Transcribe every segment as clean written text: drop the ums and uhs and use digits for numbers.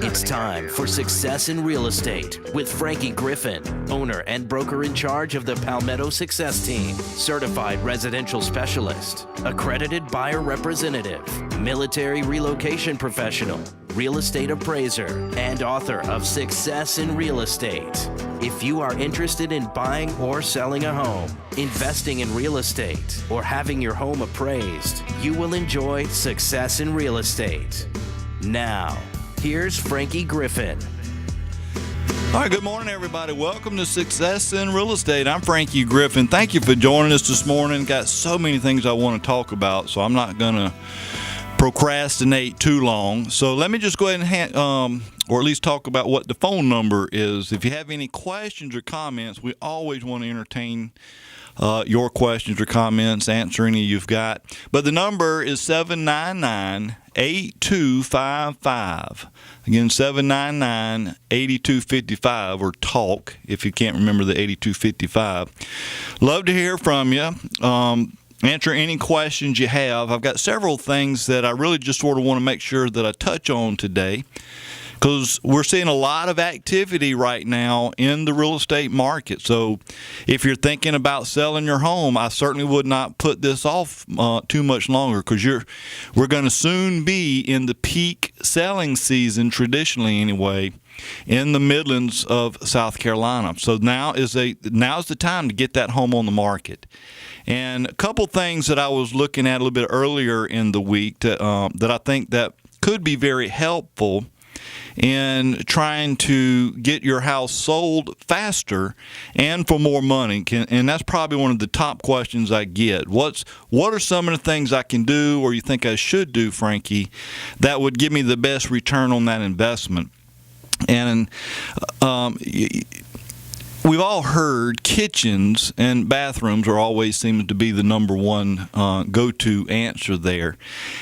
It's time for Success in Real Estate with Frankie Griffin, owner and broker in charge of the Palmetto Success Team, certified residential specialist, accredited buyer representative, military relocation professional, real estate appraiser, and author of Success in Real Estate. If you are interested in buying or selling a home, investing in real estate, or having your home appraised, you will enjoy Success in Real Estate. Now, here's Frankie Griffin. All right, good morning, everybody. Welcome to Success in Real Estate. I'm Frankie Griffin. Thank you for joining us this morning. Got so many things I want to talk about, so I'm not going to procrastinate too long. So let me just go ahead and or at least talk about what the phone number is. If you have any questions or comments, we always want to entertain your questions or comments, answer any you've got. But the number is 799-8255. Again, 799-8255, or TALK if you can't remember the 8255. Love to hear from you. Answer any questions you have. I've got several things that I really just sort of want to make sure that I touch on today, because we're seeing a lot of activity right now in the real estate market. So if you're thinking about selling your home, I certainly would not put this off too much longer, because we're going to soon be in the peak selling season, traditionally anyway, in the Midlands of South Carolina. So now's the time to get that home on the market. And a couple things that I was looking at a little bit earlier in the week that I think that could be very helpful in trying to get your house sold faster and for more money. And that's probably one of the top questions I get. What are some of the things I can do, or you think I should do, Frankie, that would give me the best return on that investment? And we've all heard kitchens and bathrooms are always seeming to be the number one go-to answer there.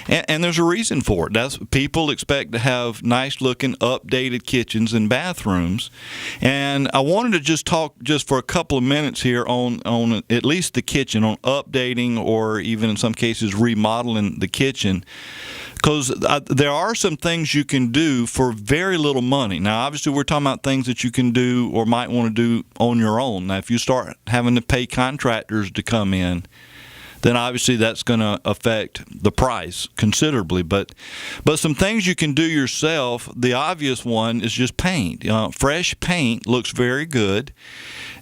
And there's a reason for it. That's people expect to have nice-looking, updated kitchens and bathrooms. And I wanted to just talk just for a couple of minutes here on at least the kitchen, on updating or even in some cases remodeling the kitchen. Because there are some things you can do for very little money. Now, obviously, we're talking about things that you can do or might want to do on your own. Now, if you start having to pay contractors to come in, then obviously that's going to affect the price considerably. But some things you can do yourself, the obvious one is just paint. Fresh paint looks very good.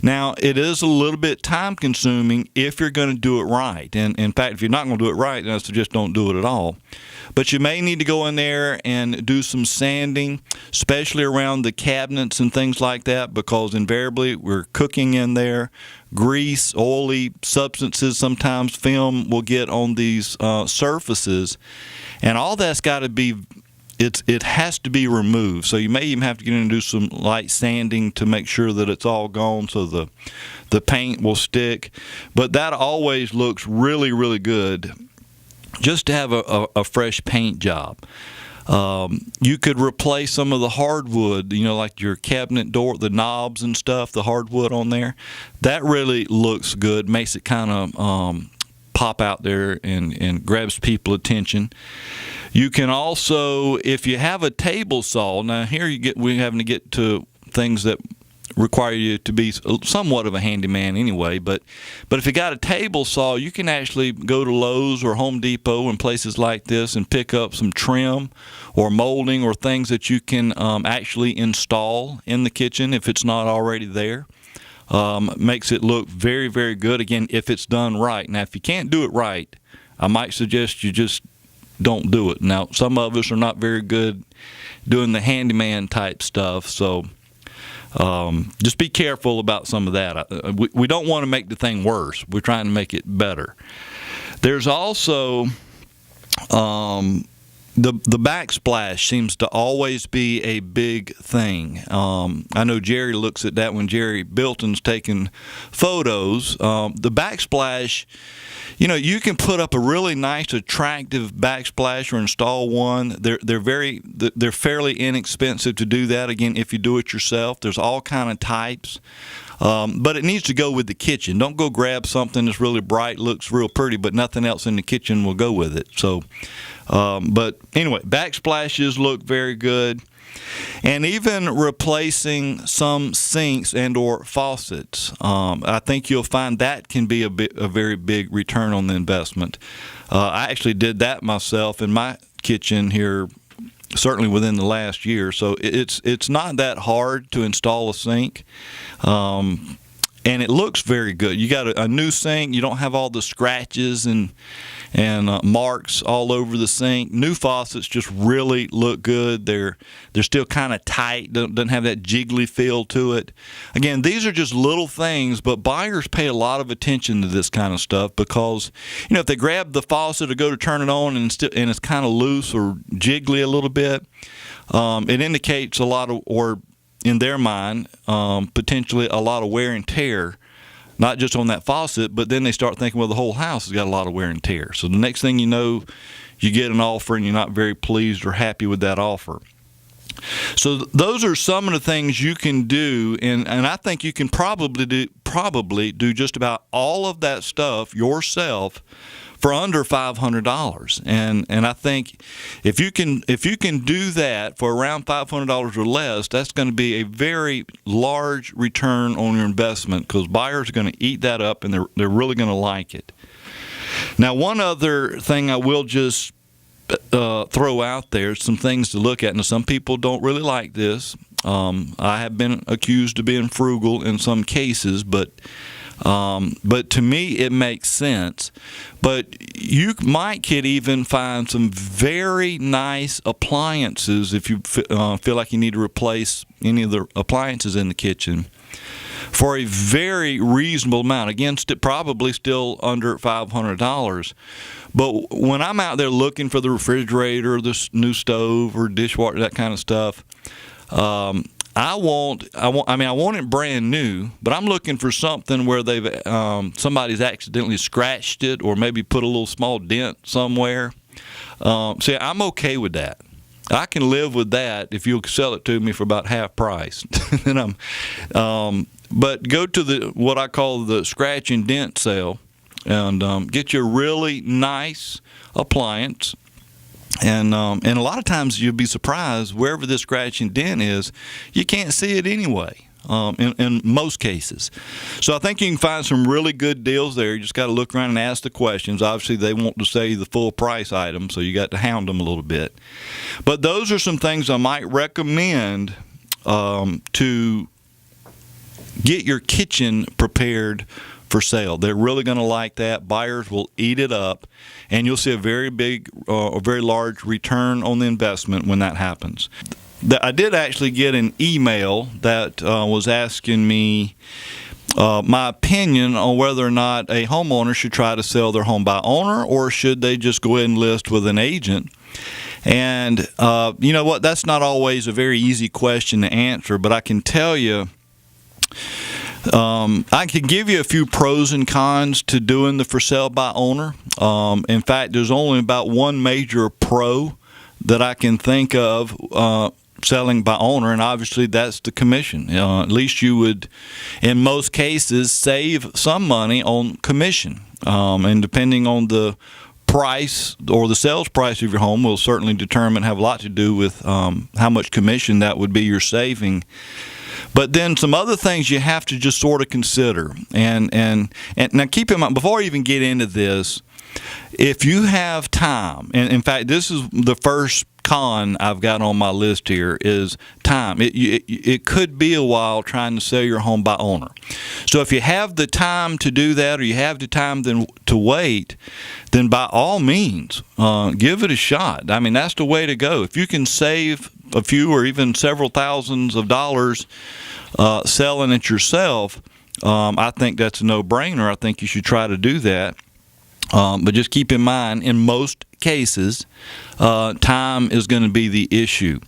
Now, it is a little bit time-consuming if you're going to do it right. And in fact, if you're not going to do it right, then I suggest don't do it at all. But you may need to go in there and do some sanding, especially around the cabinets and things like that, because invariably we're cooking in there. Grease, oily substances, sometimes film will get on these surfaces. And all that's got to be, it has to be removed. So you may even have to get in and do some light sanding to make sure that it's all gone so the paint will stick. But that always looks really, really good, just to have a fresh paint job. You could replace some of the hardwood, like your cabinet door, the knobs and stuff, the hardwood on there. That really looks good, makes it kind of pop out there and grabs people's attention. You can also, if you have a table saw, now here we're having to get to things that require you to be somewhat of a handyman anyway, but if you got a table saw, you can actually go to Lowe's or Home Depot and places like this and pick up some trim or molding or things that you can actually install in the kitchen if it's not already there. Makes it look very, very good, again, if it's done right. Now, if you can't do it right, I might suggest you just don't do it. Now, some of us are not very good doing the handyman type stuff, so just be careful about some of that. We don't want to make the thing worse. We're trying to make it better. There's also the backsplash seems to always be a big thing. I know Jerry looks at that when Jerry Bilton's taking photos. The backsplash, you can put up a really nice, attractive backsplash or install one. They're fairly inexpensive to do that. Again, if you do it yourself, there's all kind of types. But it needs to go with the kitchen. Don't go grab something that's really bright, looks real pretty, but nothing else in the kitchen will go with it. So, but anyway, backsplashes look very good. and even replacing some sinks and or faucets. I think you'll find that can be a very big return on the investment. I actually did that myself in my kitchen here, certainly within the last year. So it's not that hard to install a sink. And it looks very good. You got a new sink. You don't have all the scratches and marks all over the sink. New faucets just really look good. They're still kind of tight. Doesn't have that jiggly feel to it. Again, these are just little things, but buyers pay a lot of attention to this kind of stuff because, if they grab the faucet or go to turn it on and it's kind of loose or jiggly a little bit, it indicates a lot of, or in their mind, potentially a lot of wear and tear, not just on that faucet, but then they start thinking, well, the whole house has got a lot of wear and tear. So the next thing you know, you get an offer and you're not very pleased or happy with that offer. So those are some of the things you can do, and I think you can probably do just about all of that stuff yourself for under $500. And I think if you can do that for around $500 or less, that's going to be a very large return on your investment because buyers are going to eat that up and they're really going to like it. Now, one other thing I will just throw out there, some things to look at. Now, some people don't really like this. I have been accused of being frugal in some cases, but to me it makes sense. But you could even find some very nice appliances if you feel like you need to replace any of the appliances in the kitchen for a very reasonable amount. Again, probably still under $500. But when I'm out there looking for the refrigerator, the new stove or dishwasher, that kind of stuff, I want it brand new, but I'm looking for something where somebody's accidentally scratched it or maybe put a little small dent somewhere. See, I'm okay with that. I can live with that if you'll sell it to me for about half price. But go to what I call the scratch and dent sale and get you a really nice appliance. And a lot of times you'll be surprised wherever this scratch and dent is, you can't see it anyway. In most cases. So I think you can find some really good deals there. You just got to look around and ask the questions. Obviously, they want to say the full price item, so you got to hound them a little bit. But those are some things I might recommend to get your kitchen prepared for sale. They're really going to like that. Buyers will eat it up, and you'll see a very big, a very large return on the investment when that happens. I did actually get an email that was asking me my opinion on whether or not a homeowner should try to sell their home by owner or should they just go ahead and list with an agent. And you know what? That's not always a very easy question to answer, but I can tell you, I can give you a few pros and cons to doing the for sale by owner. In fact, there's only about one major pro that I can think of selling by owner, and obviously that's the commission. At least you would, in most cases, save some money on commission. And depending on the price or the sales price of your home will certainly have a lot to do with how much commission that would be you're saving. But then some other things you have to just sort of consider. And now keep in mind, before I even get into this, if you have time, and in fact, this is the first con I've got on my list here is time. It could be a while trying to sell your home by owner. So if you have the time to do that, or you have the time then to wait, then by all means, give it a shot. I mean, that's the way to go. If you can save a few or even several thousands of dollars selling it yourself, I think that's a no-brainer. I think you should try to do that. But just keep in mind, in most cases, time is going to be the issue.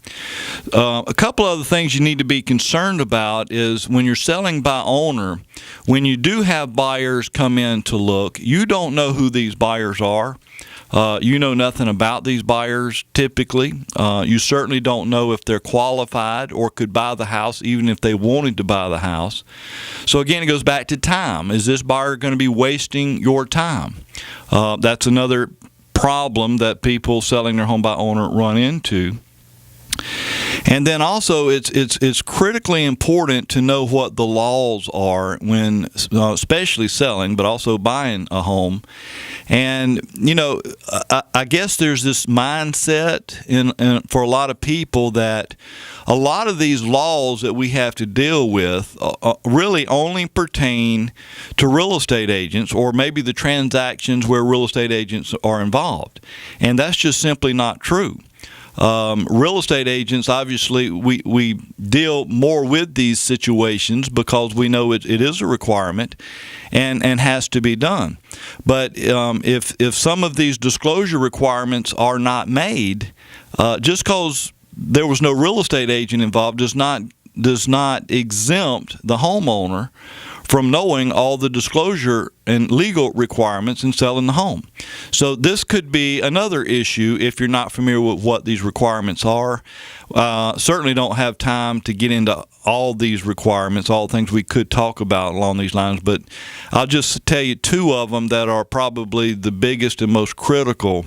A couple other things you need to be concerned about is when you're selling by owner, when you do have buyers come in to look, you don't know who these buyers are. You know nothing about these buyers typically. You certainly don't know if they're qualified or could buy the house even if they wanted to buy the house. So again, it goes back to time. Is this buyer going to be wasting your time? That's another problem that people selling their home by owner run into. And then also, it's critically important to know what the laws are when, especially selling, but also buying a home. And I guess there's this mindset for a lot of people that a lot of these laws that we have to deal with really only pertain to real estate agents, or maybe the transactions where real estate agents are involved. And that's just simply not true. Real estate agents, obviously, we deal more with these situations because we know it is a requirement and has to be done. But if some of these disclosure requirements are not made, just because there was no real estate agent involved does not exempt the homeowner from knowing all the disclosure and legal requirements in selling the home. So this could be another issue if you're not familiar with what these requirements are. Certainly don't have time to get into all these requirements, all things we could talk about along these lines, but I'll just tell you two of them that are probably the biggest and most critical.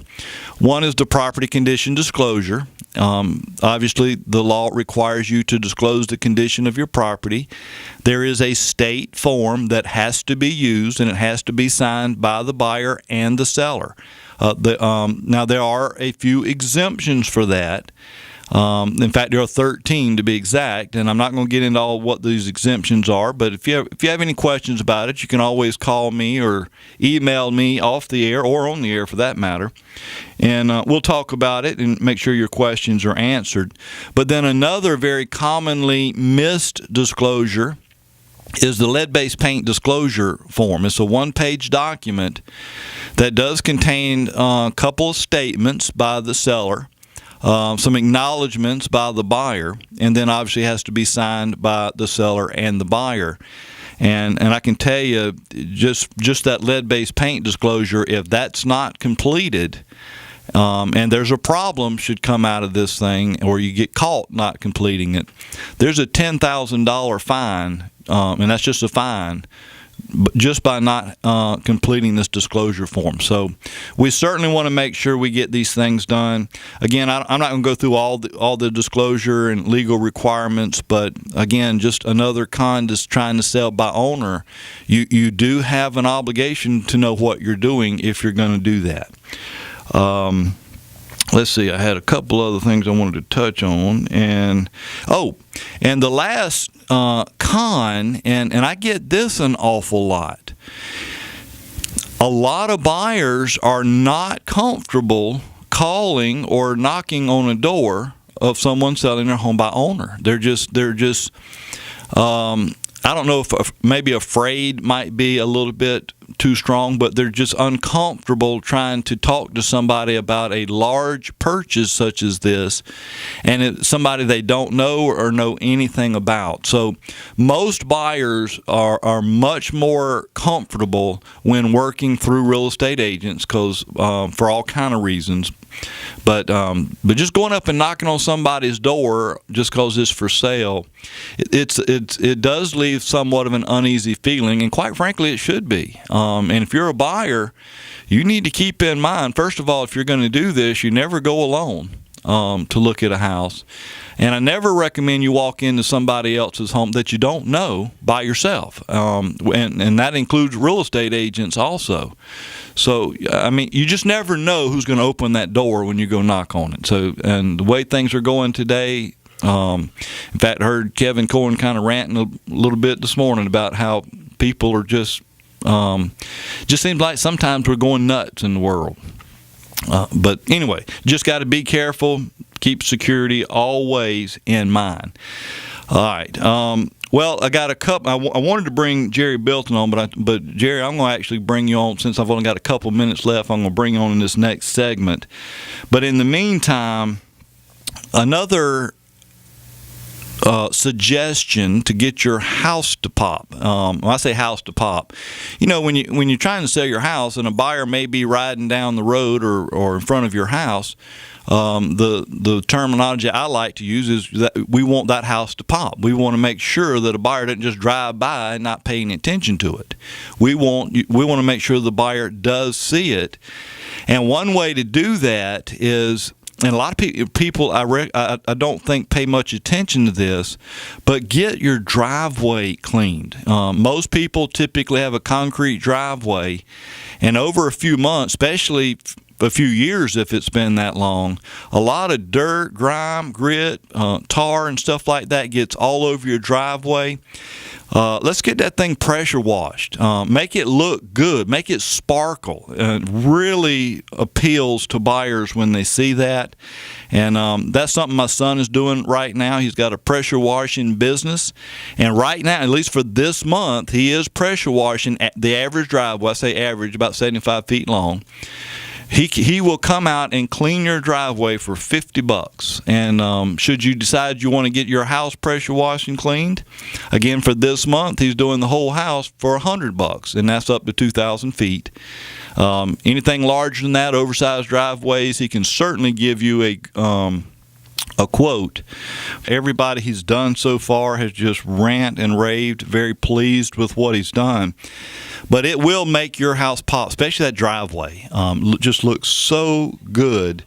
One is the property condition disclosure. Obviously, the law requires you to disclose the condition of your property. There is a state form that has to be used, and it has to be signed by the buyer and the seller. Now, there are a few exemptions for that. In fact, there are 13 to be exact, and I'm not going to get into all what these exemptions are, but if you have any questions about it, you can always call me or email me off the air, or on the air for that matter, and we'll talk about it and make sure your questions are answered. But then another very commonly missed disclosure is the lead-based paint disclosure form. It's a one-page document that does contain a couple of statements by the seller, some acknowledgments by the buyer, and then obviously has to be signed by the seller and the buyer. And I can tell you, just that lead-based paint disclosure, if that's not completed, and there's a problem should come out of this thing, or you get caught not completing it, there's a $10,000 fine, and that's just a fine, just by not completing this disclosure form. So we certainly want to make sure we get these things done. Again, I'm not going to go through all the disclosure and legal requirements, but again, just another con to trying to sell by owner. You do have an obligation to know what you're doing if you're going to do that. Let's see, I had a couple other things I wanted to touch on. And the last con, and I get this an awful lot. A lot of buyers are not comfortable calling or knocking on a door of someone selling their home by owner. They're just I don't know if maybe afraid might be a little bit too strong, but they're just uncomfortable trying to talk to somebody about a large purchase such as this, and it's somebody they don't know or know anything about. So most buyers are much more comfortable when working through real estate agents, because for all kind of reasons. But just going up and knocking on somebody's door just because it's for sale, it does leave somewhat of an uneasy feeling, and quite frankly, it should be. And if you're a buyer, you need to keep in mind, first of all, if you're going to do this, you never go alone to look at a house. And I never recommend you walk into somebody else's home that you don't know by yourself. And that includes real estate agents also. So, I mean, you just never know who's going to open that door when you go knock on it. So, and the way things are going today, in fact, I heard Kevin Cohen kind of ranting a little bit this morning about how people are just seems like sometimes we're going nuts in the world. But anyway, just got to be careful. Keep security always in mind. All right. Well, I got a couple. I wanted to bring Jerry Bilton on, but Jerry, I'm going to actually bring you on since I've only got a couple minutes left. I'm going to bring you on in this next segment. But in the meantime, another suggestion to get your house to pop. When I say house to pop, you know, when you're trying to sell your house and a buyer may be riding down the road or in front of your house, the terminology I like to use is that we want that house to pop. We want to make sure that a buyer doesn't just drive by and not pay any attention to it. We want to make sure the buyer does see it. And one way to do that is and a lot of people I don't think pay much attention to this, but get your driveway cleaned. Most people typically have a concrete driveway, and over a few months, especially a few years if it's been that long, a lot of dirt, grime, grit, tar and stuff like that gets all over your driveway. Let's get that thing pressure washed. Make it look good. Make it sparkle. It really appeals to buyers when they see that. And that's something my son is doing right now. He's got a pressure washing business. And right now, at least for this month, he is pressure washing the average driveway. I say average, about 75 feet long. He will come out and clean your driveway for $50. And should you decide you want to get your house pressure washed and cleaned, again for this month he's doing the whole house for $100, and that's up to 2,000 feet. Anything larger than that, oversized driveways, he can certainly give you a quote. Everybody he's done so far has just rant and raved, very pleased with what he's done. But it will make your house pop, especially that driveway. Just looks so good.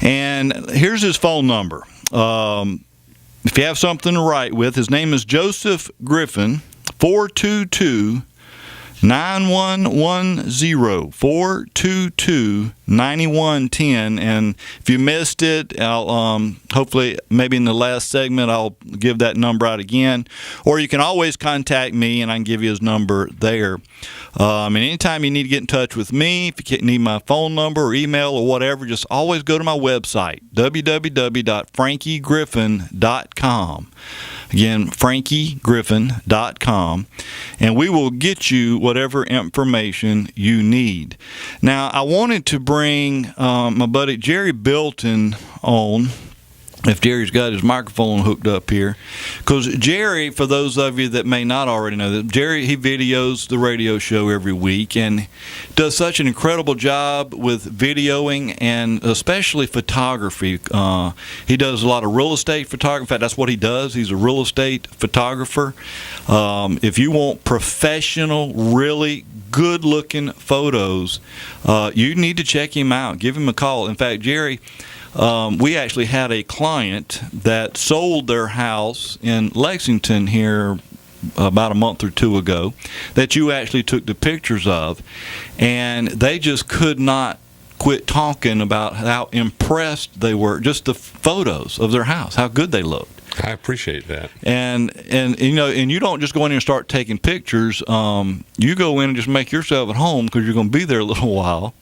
And here's his phone number. If you have something to write with, his name is Joseph Griffin, 422-9110, 422-9110. And if you missed it, I'll hopefully maybe in the last segment I'll give that number out again, or you can always contact me and I can give you his number there. And anytime you need to get in touch with me, if you need my phone number or email or whatever, just always go to my website, www.frankiegriffin.com. Again, frankiegriffin.com, and we will get you whatever information you need. Now, I wanted to bring my buddy Jerry Bilton on, if Jerry's got his microphone hooked up here, because Jerry, for those of you that may not already know that, Jerry, he videos the radio show every week and does such an incredible job with videoing and especially photography. He does a lot of real estate photography. In fact, that's what he does. He's a real estate photographer. If you want professional, really good-looking photos, you need to check him out. Give him a call. In fact, Jerry, we actually had a client that sold their house in Lexington here about a month or two ago that you actually took the pictures of, and they just could not quit talking about how impressed they were, just the photos of their house, how good they looked. I appreciate that. And you know, and you don't just go in there and start taking pictures. You go in and just make yourself at home because you're going to be there a little while.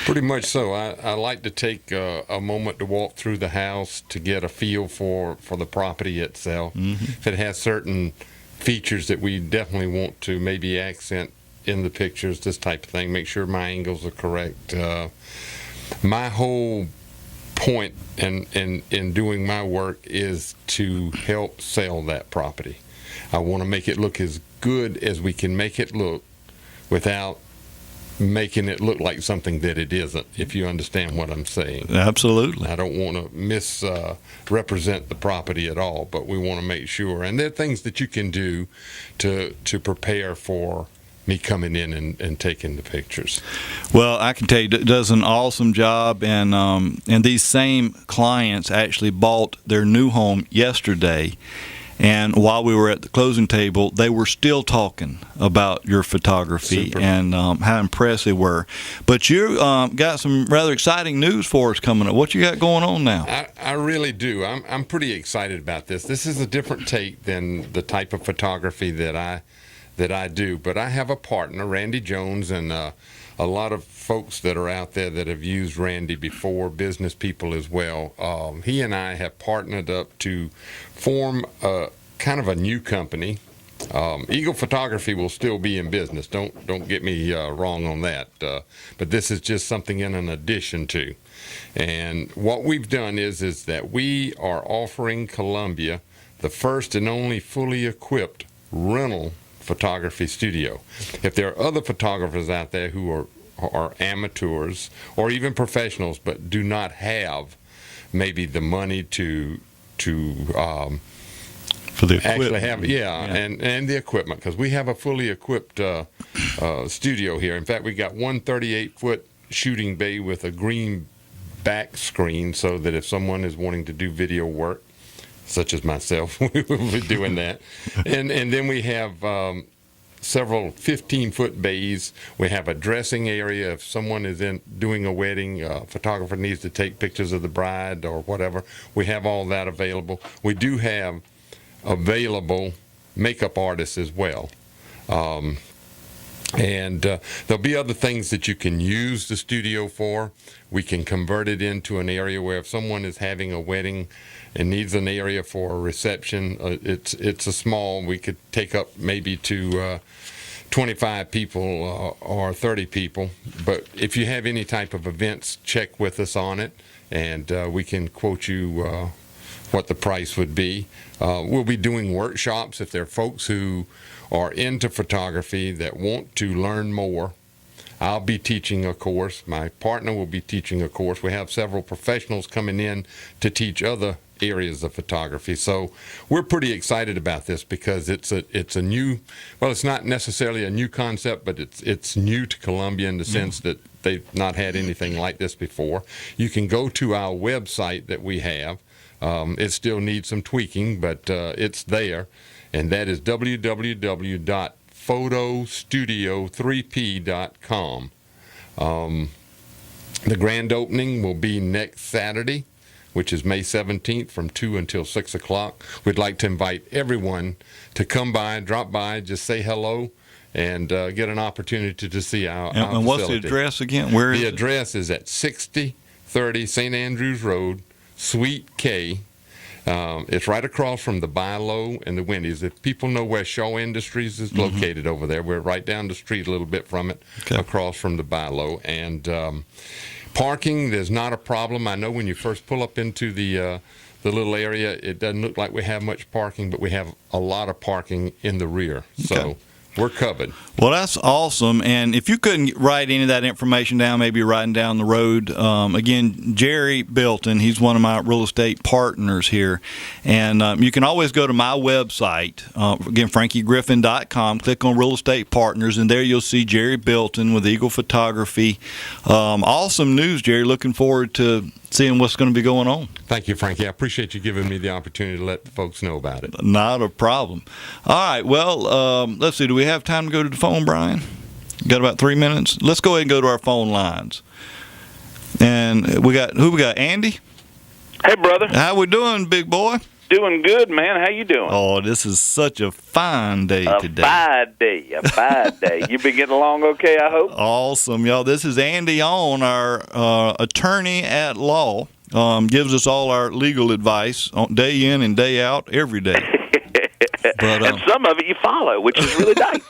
Pretty much so. I like to take a moment to walk through the house to get a feel for the property itself. Mm-hmm. If it has certain features that we definitely want to maybe accent in the pictures, this type of thing, make sure my angles are correct. My whole point in doing my work is to help sell that property. I want to make it look as good as we can make it look without making it look like something that it isn't, if you understand what I'm saying. Absolutely. I don't want to misrepresent the property at all, but we want to make sure. And there are things that you can do to prepare for me coming in and taking the pictures. Well, I can tell you, it does an awesome job, and these same clients actually bought their new home yesterday. And while we were at the closing table, they were still talking about your photography. Super. And how impressed they were. But you got some rather exciting news for us coming up. What you got going on now? I really do. I'm pretty excited about this. This is a different take than the type of photography that I do. But I have a partner, Randy Jones, and a lot of folks that are out there that have used Randy before, business people as well. He and I have partnered up to form kind of a new company. Eagle Photography will still be in business. Don't get me wrong on that. But this is just something in an addition to. And what we've done is that we are offering Columbia the first and only fully equipped rental photography studio. If there are other photographers out there who are amateurs or even professionals but do not have maybe the money to for the actually have and the equipment, because we have a fully equipped studio here. In fact, we got one 38-foot shooting bay with a green back screen so that if someone is wanting to do video work, such as myself, we will be doing that. And then we have several 15-foot bays. We have a dressing area. If someone is doing a wedding, a photographer needs to take pictures of the bride or whatever, we have all that available. We do have available makeup artists as well. And there'll be other things that you can use the studio for. We can convert it into an area where if someone is having a wedding and needs an area for a reception, it's a small, we could take up maybe to 25 people or 30 people. But if you have any type of events, check with us on it, and we can quote you what the price would be. We'll be doing workshops if there are folks who are into photography that want to learn more. I'll be teaching a course. My partner will be teaching a course. We have several professionals coming in to teach other areas of photography. So we're pretty excited about this because it's a new, well, it's not necessarily a new concept, but it's new to Columbia in the sense that they've not had anything like this before. You can go to our website that we have. It still needs some tweaking, but it's there, and that is www.photostudio3p.com. The grand opening will be next Saturday, which is May 17th from 2 until 6 o'clock. We'd like to invite everyone to come by, drop by, just say hello, and get an opportunity to see our and facility. What's the address again? Where is the it? address is at 6030 St. Andrews Road, Suite K. It's right across from the Buy Low and the Wendy's. If people know where Shaw Industries is located over there, we're right down the street a little bit from it, across from the Buy Low. And parking, there's not a problem. I know when you first pull up into the little area, it doesn't look like we have much parking, but we have a lot of parking in the rear. So we're covered. Well, that's awesome. And if you couldn't write any of that information down, maybe writing down the road, again, Jerry Bilton, he's one of my real estate partners here. And you can always go to my website, again, frankiegriffin.com, click on Real Estate Partners, and there you'll see Jerry Bilton with Eagle Photography. Awesome news, Jerry. Looking forward to seeing what's going to be going on. Thank you, Frankie. I appreciate you giving me the opportunity to let the folks know about it. Not a problem. All right. Well, let's see. Do we have time to go to the phone, Brian? Got about 3 minutes. Let's go ahead and go to our phone lines. And we got Andy? Hey, brother. How we doing, big boy? Doing good, man. How you doing? Oh, this is such a fine day today. A fine day. You been getting along okay, I hope? Awesome, y'all. This is Andy On, our attorney at law. Gives us all our legal advice on day in and day out, every day. But, and some of it you follow, which is really nice.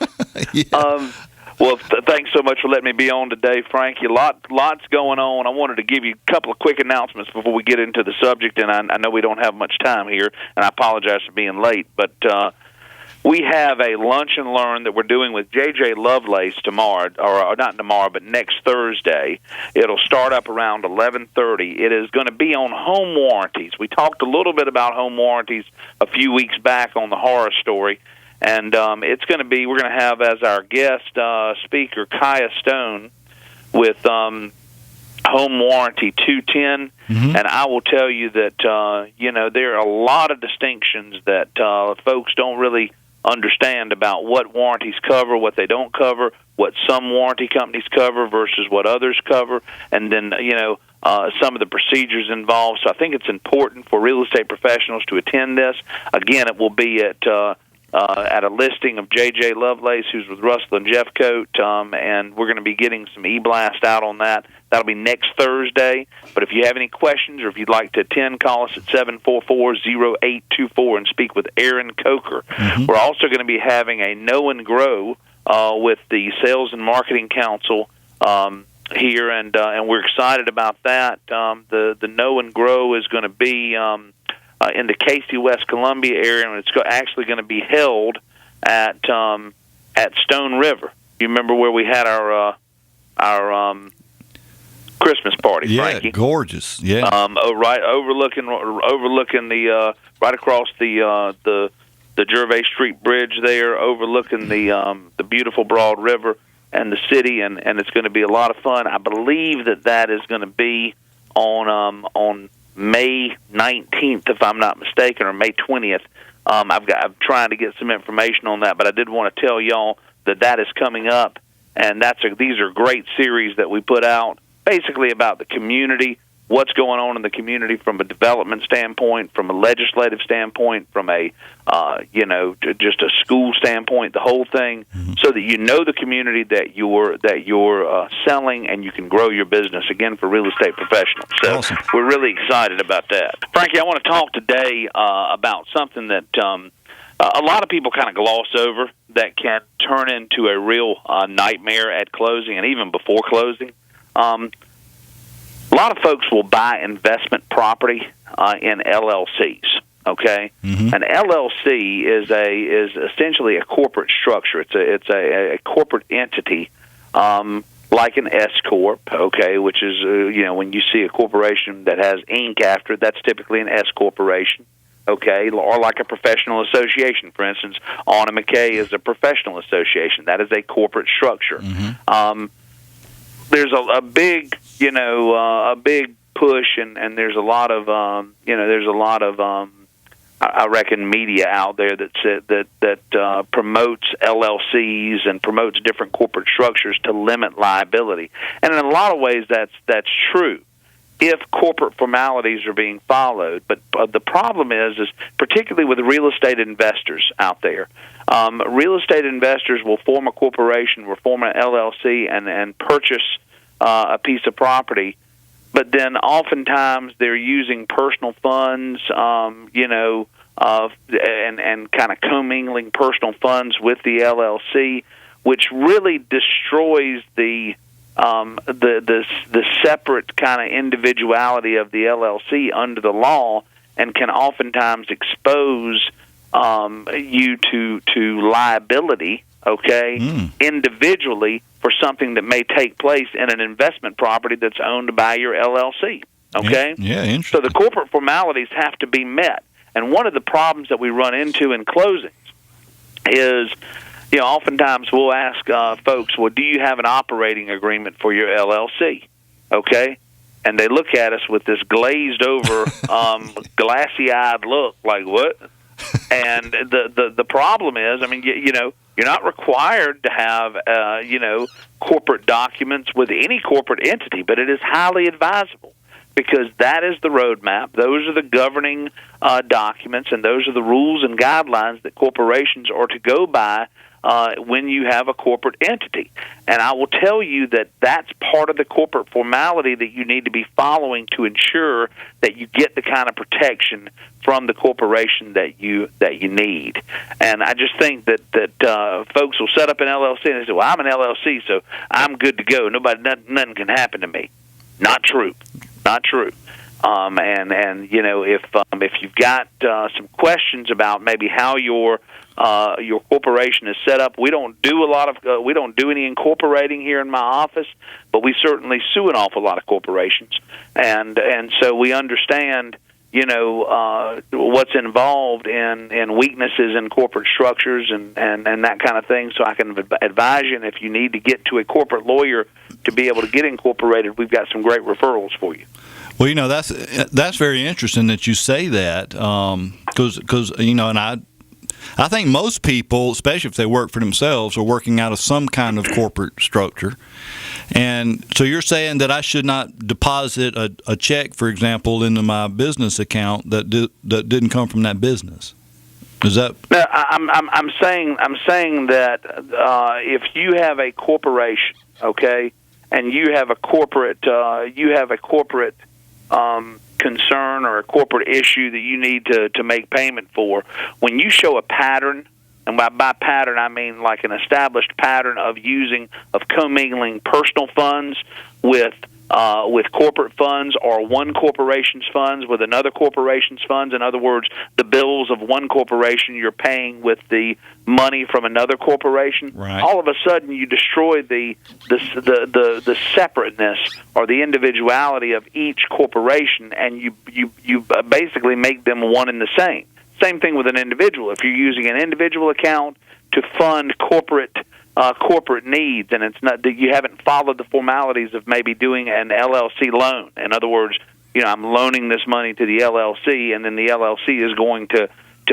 Yeah. Well, thanks so much for letting me be on today, Frankie. Lots going on. I wanted to give you a couple of quick announcements before we get into the subject, and I know we don't have much time here, and I apologize for being late, but we have a lunch and learn that we're doing with J.J. Lovelace tomorrow, or not tomorrow, but next Thursday. It'll start up around 11:30. It is going to be on home warranties. We talked a little bit about home warranties a few weeks back on the horror story. And it's going to be, we're going to have as our guest speaker Kaya Stone with Home Warranty 210. And I will tell you that, there are a lot of distinctions that folks don't really understand about what warranties cover, what they don't cover, what some warranty companies cover versus what others cover, and then, some of the procedures involved. So I think it's important for real estate professionals to attend this. Again, it will be at a listing of J.J. Lovelace, who's with Russell and Jeffcoat, and we're going to be getting some e-blast out on that. That'll be next Thursday. But if you have any questions or if you'd like to attend, call us at 744-0824 and speak with Aaron Coker. We're also going to be having a Know and Grow with the Sales and Marketing Council here, and we're excited about that. The Know and Grow is going to be in the Casey, West Columbia area, and it's actually going to be held at Stone River. You remember where we had our Christmas party, Frankie? Yeah, gorgeous. Yeah. Right overlooking the right across the Gervais Street Bridge there, overlooking the beautiful Broad River and the city, and it's going to be a lot of fun. I believe that is going to be on May 19th, if I'm not mistaken, or May 20th. I'm trying to get some information on that, but I did want to tell y'all that is coming up, and these are great series that we put out, basically about the community, what's going on in the community from a development standpoint, from a legislative standpoint, from a just a school standpoint, the whole thing, so that you know the community that you're selling, and you can grow your business again for real estate professionals. So awesome. We're really excited about that. Frankie, I want to talk today about something that a lot of people kind of gloss over that can turn into a real nightmare at closing and even before closing. A lot of folks will buy investment property in LLCs. Okay, An LLC is essentially a corporate structure. It's a corporate entity, like an S corp. Okay, which is when you see a corporation that has Inc. after it, that's typically an S corporation. Okay, or like a professional association. For instance, Anna McKay is a professional association. That is a corporate structure. There's a big, a big push, and there's a lot of, I reckon, media out there that promotes LLCs and promotes different corporate structures to limit liability. And in a lot of ways, that's true if corporate formalities are being followed. But the problem is particularly with real estate investors out there. Real estate investors will form a corporation, will form an LLC, and purchase a piece of property, but then oftentimes they're using personal funds, and kind of commingling personal funds with the LLC, which really destroys the separate kind of individuality of the LLC under the law, and can oftentimes expose you to liability, individually for something that may take place in an investment property that's owned by your LLC. Okay? Yeah, interesting. So the corporate formalities have to be met. And one of the problems that we run into in closings is, oftentimes we'll ask folks, well, do you have an operating agreement for your LLC? Okay? And they look at us with this glazed over, glassy-eyed look, like, what? And the problem is, you're not required to have, corporate documents with any corporate entity, but it is highly advisable, because that is the roadmap. Those are the governing documents, and those are the rules and guidelines that corporations are to go by when you have a corporate entity. And I will tell you that that's part of the corporate formality that you need to be following to ensure that you get the kind of protection from the corporation that you need. And I just think that folks will set up an LLC and they say, well, I'm an LLC, so I'm good to go. Nothing can happen to me. Not true. Not true. If you've got some questions about maybe how your corporation is set up, we don't do any incorporating here in my office, but we certainly sue an awful lot of corporations, and so we understand what's involved in weaknesses in corporate structures and that kind of thing. So I can advise you, and if you need to get to a corporate lawyer to be able to get incorporated, we've got some great referrals for you. Well, that's very interesting that you say that, because and I think most people, especially if they work for themselves, are working out of some kind of corporate structure. And so you're saying that I should not deposit a check, for example, into my business account that didn't come from that business. Is that? No, I'm saying that if you have a corporation, okay, and you have a corporate concern or a corporate issue that you need to make payment for, when you show a pattern, and by pattern I mean like an established pattern of commingling personal funds with corporate funds, or one corporation's funds with another corporation's funds. In other words, the bills of one corporation you're paying with the money from another corporation. Right. All of a sudden, you destroy the separateness or the individuality of each corporation, and you basically make them one and the same. Same thing with an individual. If you're using an individual account to fund corporate corporate needs, and it's not that you haven't followed the formalities of maybe doing an LLC loan. In other words, I'm loaning this money to the LLC, and then the LLC is going to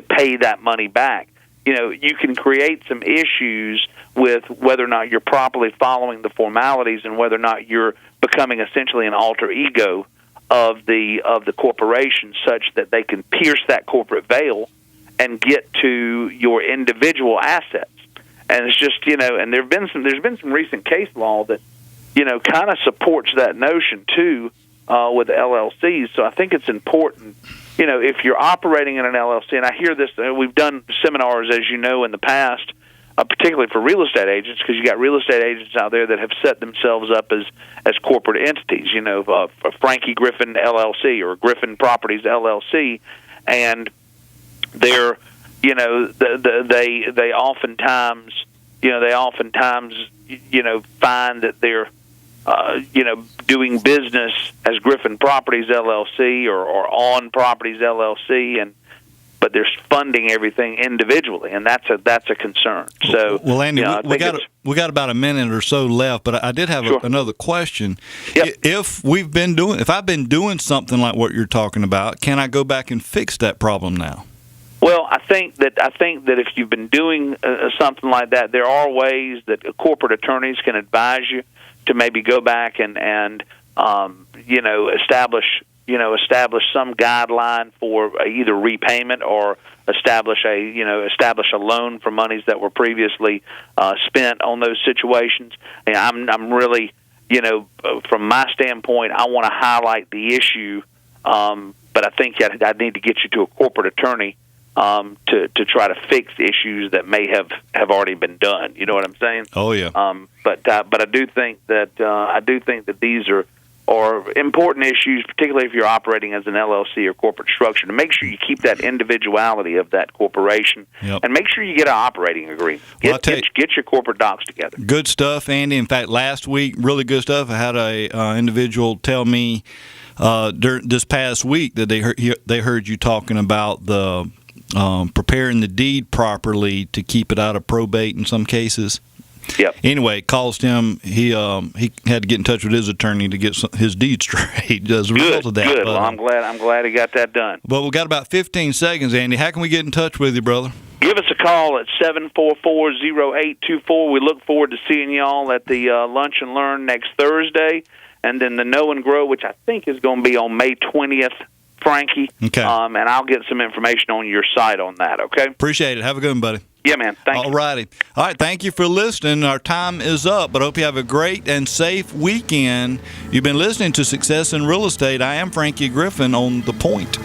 pay that money back. You can create some issues with whether or not you're properly following the formalities and whether or not you're becoming essentially an alter ego of the corporation, such that they can pierce that corporate veil and get to your individual assets. And it's just and there's been some recent case law that kind of supports that notion too with LLCs. So I think it's important. If you're operating in an LLC, and I hear this, we've done seminars, as you know, in the past, particularly for real estate agents, because you got real estate agents out there that have set themselves up as corporate entities. Frankie Griffin LLC or Griffin Properties LLC, and they're they oftentimes find that they're doing business as Griffin Properties LLC or On Properties LLC, but they're funding everything individually, and that's a concern. So, well, Andy, we got about a minute or so left, but I did have another question. Yep. If I've been doing something like what you're talking about, can I go back and fix that problem now? Well, I think that if you've been doing something like that, there are ways that corporate attorneys can advise you to maybe go back and establish some guideline for either repayment or establish a loan for monies that were previously spent on those situations. And I'm really, from my standpoint, I want to highlight the issue, but I think I need to get you to a corporate attorney to try to fix issues that may have already been done. You know what I'm saying? Oh yeah. But I do think that these are important issues, particularly if you're operating as an LLC or corporate structure, to make sure you keep that individuality of that corporation, and make sure you get an operating agreement. Get your corporate docs together. Good stuff, Andy. In fact, last week, really good stuff. I had a individual tell me this past week that they heard you talking about the preparing the deed properly to keep it out of probate in some cases. Yep. Anyway, it caused him. He had to get in touch with his attorney to get his deed straight as a result of that. Good. Well, I'm glad he got that done. But we've got about 15 seconds, Andy. How can we get in touch with you, brother? Give us a call at 744-0824. We look forward to seeing y'all at the Lunch and Learn next Thursday, and then the Know and Grow, which I think is going to be on May 20th. Frankie. Okay. And I'll get some information on your site on that, okay? Appreciate it. Have a good one, buddy. Yeah, man. Thank you. All righty. All right, thank you for listening. Our time is up, but I hope you have a great and safe weekend. You've been listening to Success in Real Estate. I am Frankie Griffin on The Point.